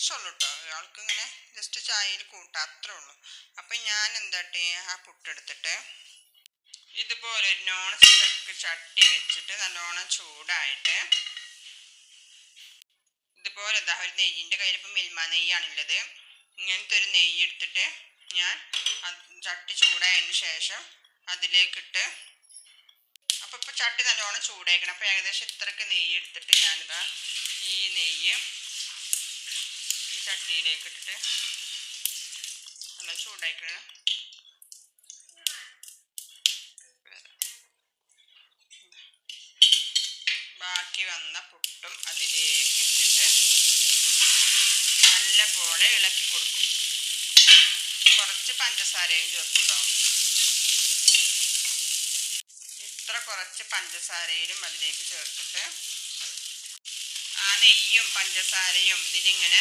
കുറച്ചുള്ളൂ കേട്ടോ, ഒരാൾക്ക് ഇങ്ങനെ ജസ്റ്റ് ചായയിൽ കൂട്ടാം, അത്രേ ഉള്ളൂ. അപ്പം ഞാൻ എന്താട്ടെ ആ പുട്ടെടുത്തിട്ട് ഇതുപോലെ ഒരു നോൺ സ്റ്റിക്ക് ചട്ടി വെച്ചിട്ട് നല്ലോണം ചൂടായിട്ട് ഇതുപോലെ ഇതാ ഒരു നെയ്യിൻ്റെ കയ്യിലിപ്പോൾ മിൽമ നെയ്യാണുള്ളത്. ഇങ്ങനത്തെ ഒരു നെയ്യ് എടുത്തിട്ട് ഞാൻ ചട്ടി ചൂടായതിന് ശേഷം അതിലേക്കിട്ട്, അപ്പോൾ ഇപ്പോൾ ചട്ടി നല്ലോണം ചൂടായിരിക്കണം. അപ്പോൾ ഏകദേശം ഇത്രയ്ക്ക് നെയ്യ് എടുത്തിട്ട് ഞാനിതാ ഈ നെയ്യ് ഈ ചട്ടിയിലേക്ക് ഇട്ടിട്ട് നല്ല ചൂടായിക്കണം. ബാക്കി വന്ന പുട്ടും അതിലേക്ക് ഇട്ടിട്ട് നല്ല പോലെ ഇളക്കി കൊടുക്കും. കുറച്ച് പഞ്ചസാരയും ചേർക്കും കേട്ടോ. ഇത്ര കുറച്ച് പഞ്ചസാരയിലും അതിലേക്ക് ചേർത്തിട്ട് ആ നെയ്യും പഞ്ചസാരയും ഇതിലിങ്ങനെ